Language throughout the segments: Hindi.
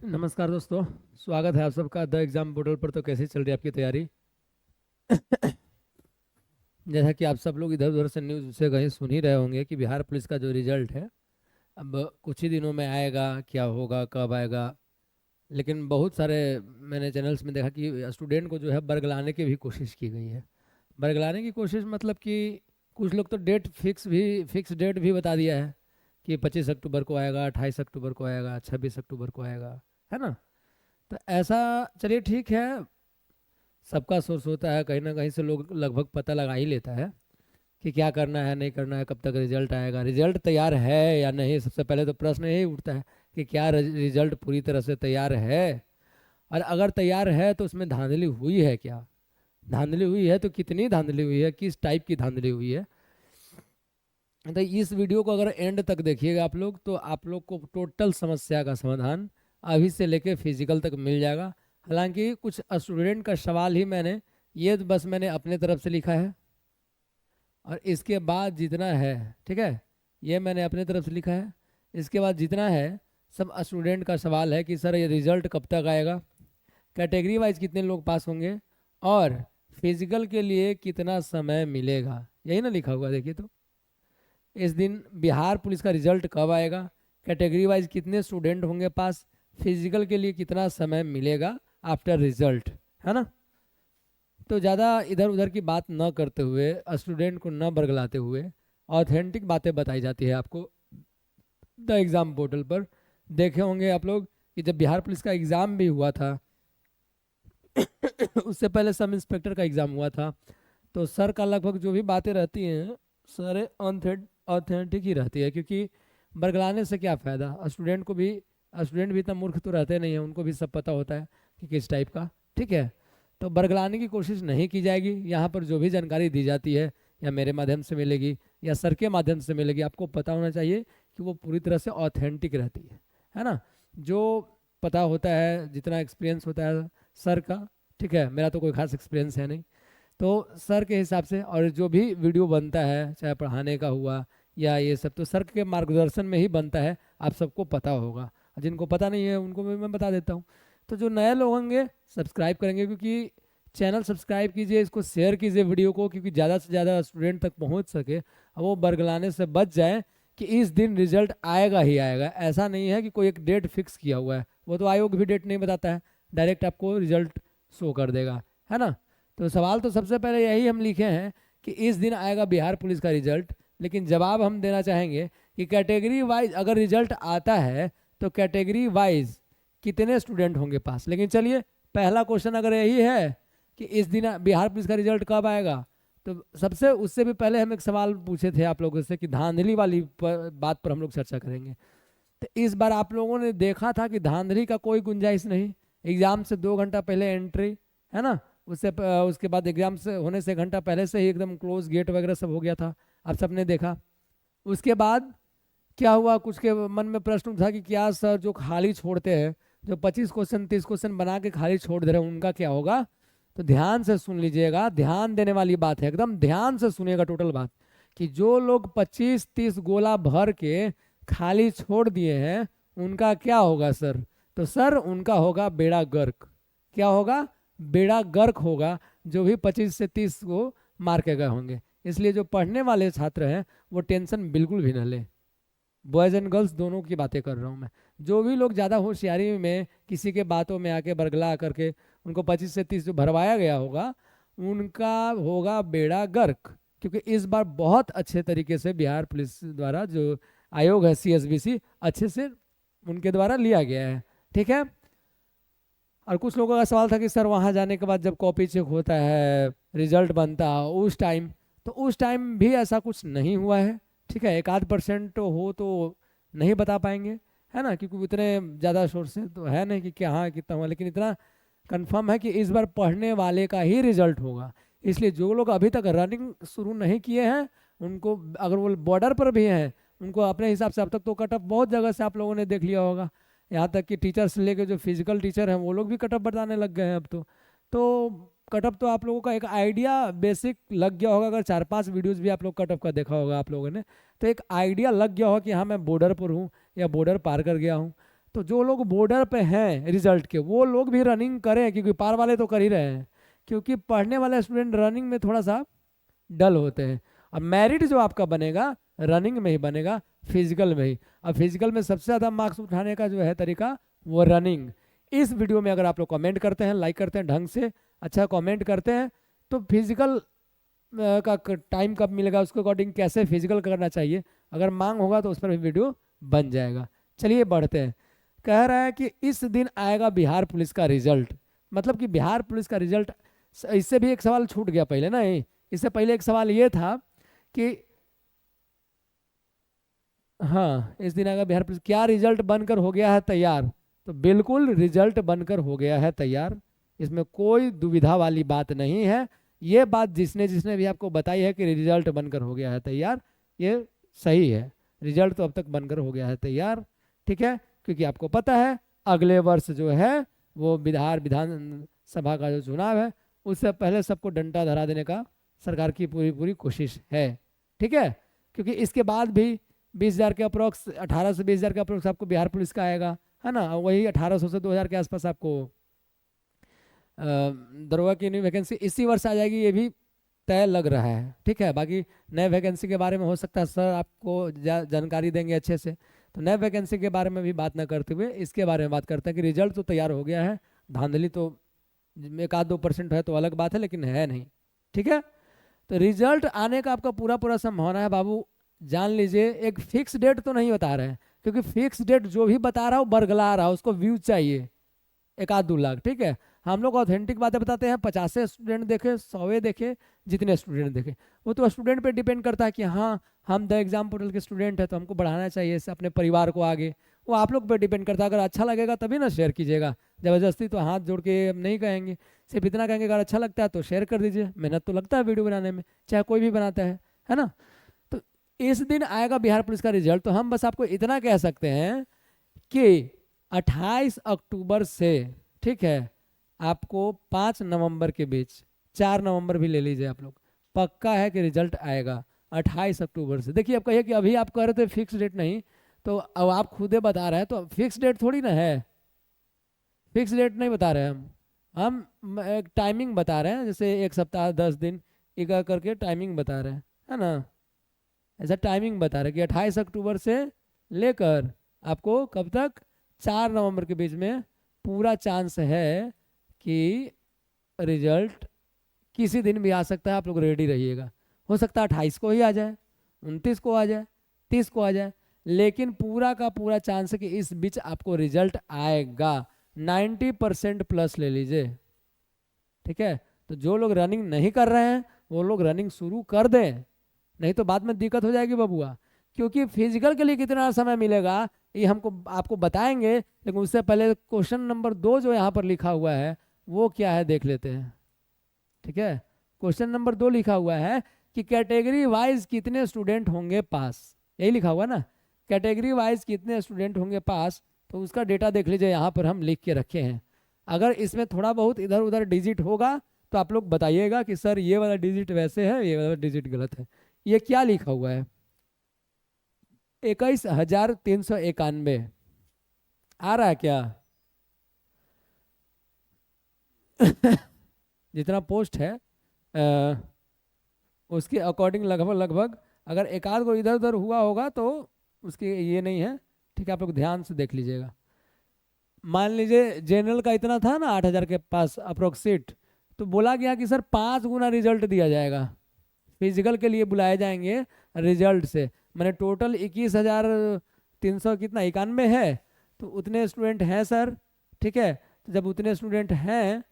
नमस्कार दोस्तों। स्वागत है आप सबका द एग्ज़ाम पोर्टल पर। तो कैसी चल रही है आपकी तैयारी? जैसा कि आप सब लोग इधर उधर से न्यूज़ से कहीं सुन ही रहे होंगे कि बिहार पुलिस का जो रिजल्ट है अब कुछ ही दिनों में आएगा। क्या होगा, कब आएगा? लेकिन बहुत सारे मैंने चैनल्स में देखा कि स्टूडेंट को जो है बरगलाने की भी कोशिश की गई है। बरगलाने की कोशिश मतलब कि कुछ लोग तो डेट फिक्स डेट भी बता दिया है कि 25 अक्टूबर को आएगा, 28 अक्टूबर को आएगा, 26 अक्टूबर को आएगा, है ना। तो ऐसा, चलिए ठीक है, सबका सोर्स होता है, कहीं ना कहीं से लोग लगभग पता लगा ही लेता है कि क्या करना है, नहीं करना है, कब तक रिजल्ट आएगा, रिजल्ट तैयार है या नहीं। सबसे पहले तो प्रश्न यही उठता है कि क्या रिजल्ट पूरी तरह से तैयार है, और अगर तैयार है तो उसमें धांधली हुई है क्या? धांधली हुई है तो कितनी धांधली हुई है, किस टाइप की धांधली हुई है? तो इस वीडियो को अगर एंड तक देखिएगा आप लोग तो आप लोग को टोटल समस्या का समाधान अभी से लेके फिजिकल तक मिल जाएगा। हालांकि कुछ स्टूडेंट का सवाल ही मैंने, ये तो बस मैंने अपने तरफ से लिखा है, और इसके बाद जितना है, ठीक है, ये मैंने अपने तरफ से लिखा है। इसके बाद जितना है सब स्टूडेंट का सवाल है कि सर ये रिजल्ट कब तक आएगा, कैटेगरी वाइज कितने लोग पास होंगे, और फिजिकल के लिए कितना समय मिलेगा। यही ना लिखा हुआ, देखिए तो। इस दिन बिहार पुलिस का रिजल्ट कब आएगा, कैटेगरी वाइज कितने स्टूडेंट होंगे पास, फिजिकल के लिए कितना समय मिलेगा आफ्टर रिजल्ट, है ना। तो ज़्यादा इधर उधर की बात न करते हुए, स्टूडेंट को न बरगलाते हुए, ऑथेंटिक बातें बताई जाती है आपको द एग्ज़ाम पोर्टल पर। देखे होंगे आप लोग कि जब बिहार पुलिस का एग्ज़ाम भी हुआ था उससे पहले सब इंस्पेक्टर का एग्ज़ाम हुआ था, तो सर का लगभग जो भी बातें रहती हैं सारे ऑथेंटिक ही रहती है, क्योंकि बरगलाने से क्या फ़ायदा, स्टूडेंट भी इतना मूर्ख तो रहते नहीं हैं, उनको भी सब पता होता है कि किस टाइप का, ठीक है। तो बरगलाने की कोशिश नहीं की जाएगी। यहाँ पर जो भी जानकारी दी जाती है या मेरे माध्यम से मिलेगी या सर के माध्यम से मिलेगी, आपको पता होना चाहिए कि वो पूरी तरह से ऑथेंटिक रहती है ना। जो पता होता है, जितना एक्सपीरियंस होता है सर का, ठीक है, मेरा तो कोई खास एक्सपीरियंस है नहीं, तो सर के हिसाब से, और जो भी वीडियो बनता है चाहे पढ़ाने का हुआ या ये सब, तो सर के मार्गदर्शन में ही बनता है, आप सबको पता होगा। जिनको पता नहीं है उनको भी मैं बता देता हूँ। तो जो नए लोग होंगे सब्सक्राइब करेंगे, क्योंकि चैनल सब्सक्राइब कीजिए, इसको शेयर कीजिए वीडियो को, क्योंकि ज़्यादा से ज़्यादा स्टूडेंट तक पहुँच सके, और वो बरगलाने से बच जाए कि इस दिन रिजल्ट आएगा ही आएगा। ऐसा नहीं है कि कोई एक डेट फिक्स किया हुआ है, वो तो आयोग भी डेट नहीं बताता है, डायरेक्ट आपको रिजल्ट शो कर देगा, है ना। तो सवाल तो सबसे पहले यही हम लिखे हैं कि इस दिन आएगा बिहार पुलिस का रिजल्ट, लेकिन जवाब हम देना चाहेंगे कि कैटेगरी वाइज अगर रिजल्ट आता है तो कैटेगरी वाइज कितने स्टूडेंट होंगे पास। लेकिन चलिए, पहला क्वेश्चन अगर यही है कि इस दिन बिहार पुलिस का रिजल्ट कब आएगा, तो सबसे उससे भी पहले हम एक सवाल पूछे थे आप लोगों से कि धांधली वाली बात पर हम लोग चर्चा करेंगे। तो इस बार आप लोगों ने देखा था कि धांधली का कोई गुंजाइश नहीं। एग्जाम से 2 घंटा पहले एंट्री, है ना, उसके बाद एग्जाम से होने से 1 घंटा पहले से ही एकदम क्लोज गेट वगैरह सब हो गया था, आप सबने देखा। उसके बाद क्या हुआ, कुछ के मन में प्रश्न उठा कि क्या सर जो खाली छोड़ते हैं, जो 25 क्वेश्चन 30 क्वेश्चन बना के खाली छोड़ दे रहे हैं, उनका क्या होगा। तो ध्यान से सुन लीजिएगा, ध्यान देने वाली बात है, एकदम ध्यान से सुनिएगा टोटल बात, कि जो लोग 25 30 गोला भर के खाली छोड़ दिए हैं उनका क्या होगा सर। तो सर उनका होगा बेड़ा गर्क। क्या होगा? बेड़ा गर्क होगा, जो भी 25 से 30 को मार के गए होंगे। इसलिए जो पढ़ने वाले छात्र हैं वो टेंशन बिल्कुल भी न लें। बॉयज़ एंड गर्ल्स दोनों की बातें कर रहा हूँ मैं। जो भी लोग ज़्यादा होशियारी में किसी के बातों में आके बरगला करके उनको 25 से 30 जो भरवाया गया होगा, उनका होगा बेड़ा गर्क। क्योंकि इस बार बहुत अच्छे तरीके से बिहार पुलिस द्वारा जो आयोग है CSBC, अच्छे से उनके द्वारा लिया गया है, ठीक है। और कुछ लोगों का सवाल था कि सर वहाँ जाने के बाद जब कॉपी चेक होता है, रिजल्ट बनता है उस टाइम, तो उस टाइम भी ऐसा कुछ नहीं हुआ है, ठीक है। 1-8% तो हो तो नहीं बता पाएंगे, है ना, क्योंकि इतने ज़्यादा सोर्स तो है नहीं कि क्या हाँ कितना हुआ, लेकिन इतना कंफर्म है कि इस बार पढ़ने वाले का ही रिजल्ट होगा। इसलिए जो लोग अभी तक रनिंग शुरू नहीं किए हैं उनको, अगर वो बॉर्डर पर भी हैं, उनको अपने हिसाब से, अब तक तो कट ऑफ बहुत जगह से आप लोगों ने देख लिया होगा, यहाँ तक कि टीचर से लेके जो फिजिकल टीचर हैं वो लोग भी कटअप बताने लग गए हैं अब तो कटअप तो आप लोगों का एक आइडिया बेसिक लग गया होगा। अगर 4-5 वीडियोस भी आप लोग कटअप का देखा होगा आप लोगों ने, तो एक आइडिया लग गया होगा कि हाँ मैं बॉर्डर पर हूँ या बॉर्डर पार कर गया हूँ। तो जो लोग बॉर्डर पे हैं रिजल्ट के, वो लोग भी रनिंग करें, क्योंकि पार वाले तो कर ही रहे हैं, क्योंकि पढ़ने वाले स्टूडेंट रनिंग में थोड़ा सा डल होते हैं। अब मेरिट जो आपका बनेगा रनिंग में ही बनेगा, फिजिकल में ही। अब फिजिकल में सबसे ज़्यादा मार्क्स उठाने का जो है तरीका वो रनिंग। इस वीडियो में अगर आप लोग कमेंट करते हैं, लाइक करते हैं ढंग से, अच्छा कमेंट करते हैं, तो फिजिकल का टाइम कब मिलेगा, उसके अकॉर्डिंग कैसे फिजिकल करना चाहिए, अगर मांग होगा तो उस पर भी वीडियो बन जाएगा। चलिए बढ़ते हैं। कह रहा है कि इस दिन आएगा बिहार पुलिस का रिजल्ट। मतलब कि बिहार पुलिस का रिजल्ट, इससे भी एक सवाल छूट गया पहले ना, इससे पहले एक सवाल ये था कि हाँ इस दिन आएगा बिहार पुलिस, क्या रिजल्ट बनकर हो गया है तैयार? तो बिल्कुल रिजल्ट बनकर हो गया है तैयार, इसमें कोई दुविधा वाली बात नहीं है। ये बात जिसने जिसने भी आपको बताई है कि रिजल्ट बनकर हो गया है तैयार, ये सही है। रिजल्ट तो अब तक बनकर हो गया है तैयार, ठीक है, क्योंकि आपको पता है अगले वर्ष जो है वो बिहार विधानसभा का जो चुनाव है, उससे पहले सबको डंडा धरा देने का सरकार की पूरी पूरी कोशिश है, ठीक है। क्योंकि इसके बाद भी 20,000 के अप्रोक्स, 18 से 20,000 के अप्रोक्स आपको बिहार पुलिस का आएगा, है ना। वही 1800 से 2000 के आसपास आपको दरोगा की न्यू वैकेंसी इसी वर्ष आ जाएगी, ये भी तय लग रहा है, ठीक है। बाकी नए वैकेंसी के बारे में हो सकता है सर आपको जानकारी देंगे अच्छे से, तो नए वैकेंसी के बारे में भी बात ना करते हुए इसके बारे में बात करते हैं कि रिजल्ट तो तैयार हो गया है, धांधली तो 1-2% है तो अलग बात है, लेकिन है नहीं, ठीक है। तो रिजल्ट आने का आपका पूरा पूरा संभावना है बाबू, जान लीजिए। एक फिक्स डेट तो नहीं बता रहे हैं, क्योंकि फिक्स डेट जो भी बता रहा हो बरगला रहा हो, उसको व्यू चाहिए 1-2 लाख, ठीक है। हम लोग ऑथेंटिक बातें बताते हैं, 50 स्टूडेंट देखे, 100 देखे, जितने स्टूडेंट देखे, वो तो स्टूडेंट पे डिपेंड करता है कि हाँ हम द एग्जाम पोर्टल के स्टूडेंट हैं तो हमको बढ़ाना चाहिए इससे अपने परिवार को आगे, वो आप लोग पे डिपेंड करता है। अगर अच्छा लगेगा तभी ना शेयर कीजिएगा, ज़बरदस्ती तो हाथ जोड़ के हम नहीं कहेंगे, सिर्फ इतना कहेंगे अगर अच्छा लगता है तो शेयर कर दीजिए। मेहनत तो लगता है वीडियो बनाने में, चाहे कोई भी बनाता है ना। तो इस दिन आएगा बिहार पुलिस का रिजल्ट, तो हम बस आपको इतना कह सकते हैं कि 28 अक्टूबर से, ठीक है, आपको 5 नवंबर के बीच, 4 नवंबर भी ले लीजिए आप लोग, पक्का है कि रिजल्ट आएगा 28 अक्टूबर से। देखिए आप कहिए कि अभी आप कह रहे थे फिक्स डेट नहीं, तो अब आप खुदे बता रहे हैं, तो फिक्स डेट थोड़ी ना है, फिक्स डेट नहीं बता रहे हैं हम एक टाइमिंग बता रहे हैं, जैसे 1 सप्ताह 10 दिन एक करके टाइमिंग बता रहे हैं, है ना। ऐसा टाइमिंग बता रहे हैं कि 28 अक्टूबर से लेकर आपको कब तक, 4 नवंबर के बीच में पूरा चांस है कि रिजल्ट किसी दिन भी आ सकता है। आप लोग रेडी रहिएगा, हो सकता है 28 को ही आ जाए, 29 को आ जाए, 30 को आ जाए, लेकिन पूरा का पूरा चांस है कि इस बीच आपको रिजल्ट आएगा। 90% प्लस ले लीजिए, ठीक है। तो जो लोग रनिंग नहीं कर रहे हैं वो लोग रनिंग शुरू कर दें, नहीं तो बाद में दिक्कत हो जाएगी बबुआ। क्योंकि फिजिकल के लिए कितना समय मिलेगा ये हमको आपको बताएंगे, लेकिन उससे पहले क्वेश्चन नंबर 2 जो यहाँ पर लिखा हुआ है वो क्या है देख लेते हैं, ठीक है। क्वेश्चन नंबर 2 लिखा हुआ है कि कैटेगरी वाइज कितने स्टूडेंट होंगे पास, यही लिखा हुआ ना, कैटेगरी वाइज कितने स्टूडेंट होंगे पास। तो उसका डेटा देख लीजिए, यहाँ पर हम लिख के रखे हैं। अगर इसमें थोड़ा बहुत इधर उधर डिजिट होगा तो आप लोग बताइएगा कि सर ये वाला डिजिट वैसे है, ये वाला डिजिट गलत है। ये क्या लिखा हुआ है, 21,391 आ रहा है क्या? जितना पोस्ट है उसके अकॉर्डिंग लगभग लगभग, अगर एक आध को इधर उधर हुआ होगा तो उसके ये नहीं है, ठीक है। आप लोग ध्यान से देख लीजिएगा। मान लीजिए जनरल का इतना था ना 8,000 के पास अप्रोक्सीट, तो बोला गया कि सर 5 गुना रिजल्ट दिया जाएगा, फिजिकल के लिए बुलाए जाएंगे रिजल्ट से। मैंने टोटल 21,300 कितना 91 है, तो उतने स्टूडेंट हैं सर, ठीक है। तो जब उतने स्टूडेंट हैं,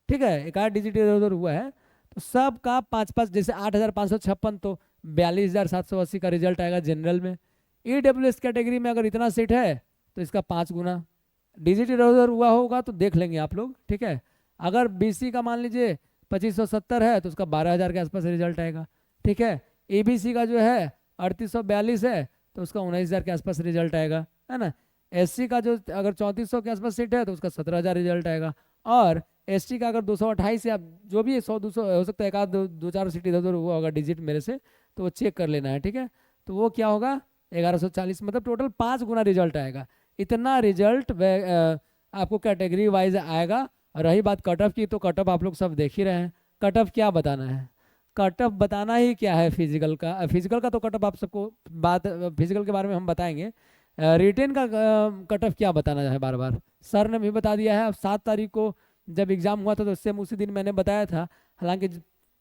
ठीक है, एक आध डिजिट इधर उधर हुआ है, तो सबका 5-5, जैसे 8,556 तो 42,780 का रिजल्ट आएगा जनरल में। EWS कैटेगरी में अगर इतना सीट है तो इसका 5 गुना, डिजिट इधर उधर हुआ होगा तो देख लेंगे आप लोग, ठीक है। अगर BC का मान लीजिए 2570 है तो उसका 12,000 के आसपास रिजल्ट आएगा, ठीक है। ABC का जो है 3842 है तो उसका 19,000 के आसपास रिजल्ट आएगा, है ना। SC का जो अगर 3400 के आसपास सीट है तो उसका 17,000 रिजल्ट आएगा, और ST का अगर 228 या जो भी 100-200 हो सकता है, एक आध 2-4 सीट इधर उधर हुआ होगा डिजिट मेरे से, तो वो चेक कर लेना है, ठीक है। तो वो क्या होगा 1140 मतलब टोटल 5 गुना रिजल्ट आएगा। इतना रिजल्ट आपको कैटेगरी वाइज आएगा। और रही बात कट ऑफ की, तो कट ऑफ आप लोग सब देख ही रहे हैं। कट ऑफ क्या बताना है, कट ऑफ बताना ही क्या है फिजिकल का। फिजिकल का तो कट ऑफ आप सबको बात फिजिकल के बारे में हम बताएंगे। रिटेन का कट ऑफ क्या बताना है, बार बार सर ने भी बता दिया है। अब 7 तारीख को जब एग्ज़ाम हुआ था तो सेम उसी दिन मैंने बताया था। हालांकि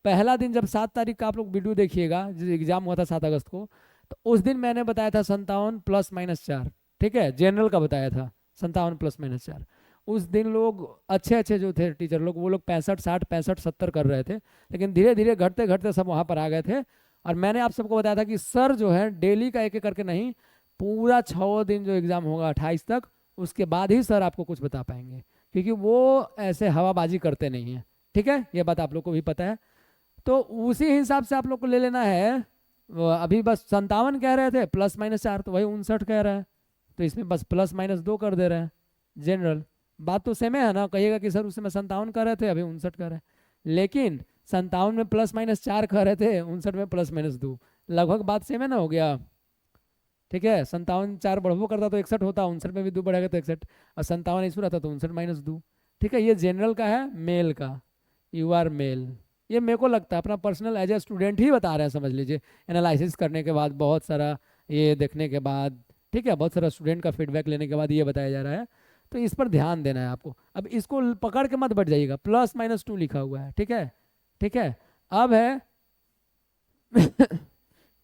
पहला दिन जब 7 तारीख का आप लोग वीडियो देखिएगा, जो एग्ज़ाम हुआ था 7 अगस्त को, तो उस दिन मैंने बताया था 57 ±4। ठीक है, जनरल का बताया था 57 ±4। उस दिन लोग अच्छे अच्छे जो थे टीचर लोग, वो लोग 65 60 65 70 कर रहे थे, लेकिन धीरे धीरे घटते घटते सब वहाँ पर आ गए थे। और मैंने आप सबको बताया था कि सर जो है डेली का एक एक करके नहीं, पूरा 6 दिन जो एग्ज़ाम होगा 28 तक, उसके बाद ही सर आपको कुछ बता पाएंगे, क्योंकि वो ऐसे हवाबाजी करते नहीं हैं। ठीक है, ये बात आप लोग को भी पता है। तो उसी हिसाब से आप लोग को ले लेना है। अभी बस 57 कह रहे थे ±4, तो वही 59 कह रहा है, तो इसमें बस ±2 कर दे रहे हैं। जनरल बात तो सेम है ना, कहिएगा कि सर उसमें 57 कह रहे थे, अभी 59 कह रहे हैं, लेकिन 57 में ±4 कह रहे थे, 59 में ±2, लगभग बात सेम है ना, हो गया। ठीक है, 57 4 बढ़ो करता तो 61 होता, 59 में भी 2 बढ़ेगा तो 61, और 57 इसमें रहता तो 59 -2। ठीक है, ये जनरल का है, मेल का, यू आर मेल। ये मेरे को लगता है अपना पर्सनल एज ए स्टूडेंट ही बता रहे हैं, समझ लीजिए, एनालिसिस करने के बाद, बहुत सारा ये देखने के बाद, ठीक है, बहुत सारा स्टूडेंट का फीडबैक लेने के बाद ये बताया जा रहा है। तो इस पर ध्यान देना है आपको। अब इसको पकड़ के मत बैठ जाइएगा, +-2 लिखा हुआ है। ठीक है, ठीक है। अब है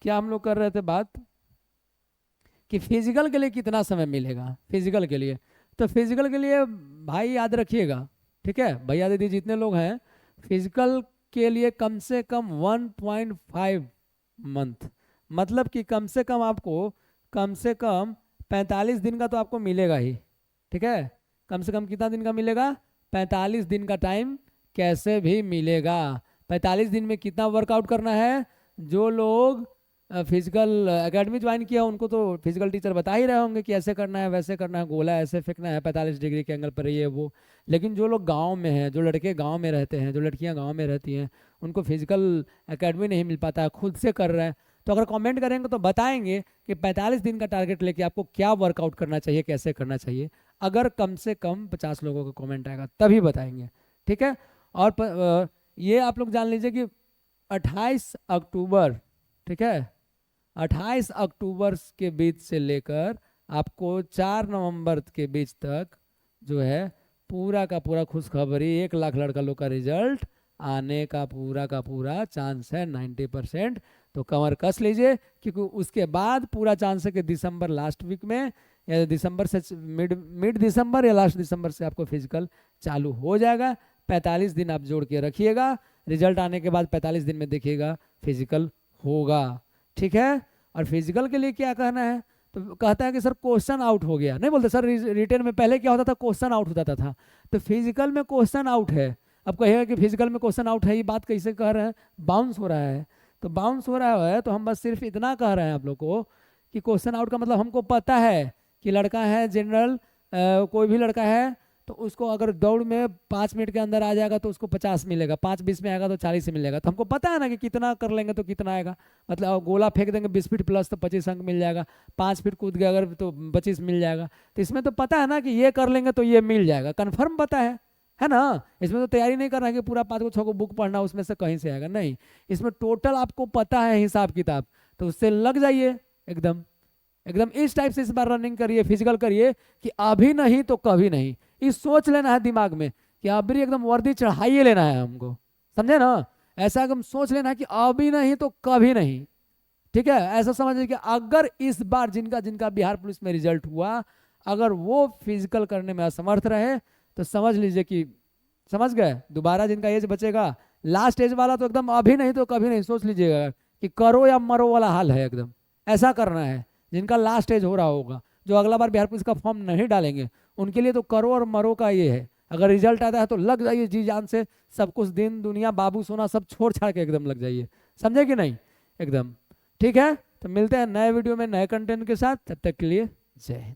क्या हम लोग कर रहे थे बात कि फिजिकल के लिए कितना समय मिलेगा। फिजिकल के लिए, तो फिजिकल के लिए भाई याद रखिएगा, ठीक है, भैया दीदी जितने लोग हैं, फिजिकल के लिए कम से कम 1.5 मंथ, मतलब कि कम से कम आपको कम से कम 45 दिन का तो आपको मिलेगा ही। ठीक है, कम से कम कितना दिन का मिलेगा, 45 दिन का टाइम कैसे भी मिलेगा। 45 दिन में कितना वर्कआउट करना है, जो लोग फिजिकल एकेडमी ज्वाइन किया उनको तो फिजिकल टीचर बता ही रहे होंगे कि ऐसे करना है, वैसे करना है, गोला ऐसे फेंकना है 45 डिग्री के एंगल पर, ये वो। लेकिन जो लोग गांव में हैं, जो लड़के गांव में रहते हैं, जो लड़कियां गांव में रहती हैं, उनको फिजिकल एकेडमी नहीं मिल पाता है, खुद से कर रहे हैं, तो अगर कमेंट करेंगे तो बताएंगे कि 45 दिन का टारगेट लेके आपको क्या वर्कआउट करना चाहिए, कैसे करना चाहिए। अगर कम से कम 50 लोगों का कमेंट आएगा तभी बताएंगे। ठीक है, और ये आप लोग जान लीजिए कि 28 अक्टूबर, ठीक है, 28 अक्टूबर के बीच से लेकर आपको 4 नवंबर के बीच तक जो है पूरा का पूरा खुशखबरी, 1 लाख लड़का लोग का रिजल्ट आने का पूरा चांस है, 90%। तो कमर कस लीजिए, क्योंकि उसके बाद पूरा चांस है कि दिसंबर लास्ट वीक में, या दिसंबर से मिड दिसंबर या लास्ट दिसंबर से आपको फिजिकल चालू हो जाएगा। 45 दिन आप जोड़ के रखिएगा, रिजल्ट आने के बाद 45 दिन में देखिएगा फिजिकल होगा। ठीक है, और फिजिकल के लिए क्या कहना है, तो कहता है कि सर क्वेश्चन आउट हो गया, नहीं बोलते सर रिटर्न में पहले क्या होता था, क्वेश्चन आउट होता था, तो फिजिकल में क्वेश्चन आउट है। अब कहिएगा कि फिजिकल में क्वेश्चन आउट है, ये बात कैसे कह रहे हैं, बाउंस हो रहा है। तो बाउंस हो रहा है तो हम बस सिर्फ इतना कह रहे हैं आप लोग को कि क्वेश्चन आउट का मतलब हमको पता है कि लड़का है जनरल, कोई भी लड़का है, तो उसको अगर दौड़ में 5 मिनट के अंदर आ जाएगा तो उसको 50 मिलेगा, 5-20 में आएगा तो 40 मिलेगा। तो हमको पता है ना कि कितना कर लेंगे तो कितना आएगा, मतलब गोला फेंक देंगे 20 फीट प्लस तो 25 अंक मिल जाएगा, 5 फीट कूद गए अगर तो 25 मिल जाएगा। तो इसमें तो पता है ना कि ये कर लेंगे तो ये मिल जाएगा, कन्फर्म पता है ना। इसमें तो तैयारी नहीं करना है कि पूरा 5 को 6 को बुक पढ़ना उसमें से कहीं से आएगा, नहीं, इसमें टोटल आपको पता है हिसाब किताब, तो उससे लग जाइए एकदम एकदम। इस टाइप से इस बार रनिंग करिए, फिजिकल करिए कि अभी नहीं तो कभी नहीं, इस सोच लेना है दिमाग में कि अभी एकदम वर्दी चढ़ाइए लेना है हमको, समझे ना, ऐसा एकदम सोच लेना है कि अभी नहीं तो कभी नहीं। ठीक है, ऐसा समझिए कि अगर इस बार जिनका जिनका बिहार पुलिस में रिजल्ट हुआ, अगर वो फिजिकल करने में असमर्थ रहे तो समझ लीजिए कि समझ गए, दोबारा जिनका एज बचेगा, लास्ट एज वाला तो एकदम अभी नहीं तो कभी नहीं, सोच लीजिएगा कि करो या मरो वाला हाल है एकदम, ऐसा करना है। जिनका लास्ट एज हो रहा होगा, जो अगला बार बिहार पुलिस का फॉर्म नहीं डालेंगे, उनके लिए तो करो और मरो का ये है। अगर रिजल्ट आता है तो लग जाइए जी जान से, सब कुछ दिन दुनिया बाबू सोना सब छोड़ छाड़ के एकदम लग जाइए, समझे कि नहीं एकदम। ठीक है, तो मिलते हैं नए वीडियो में नए कंटेंट के साथ, तब तक के लिए जय हिंद।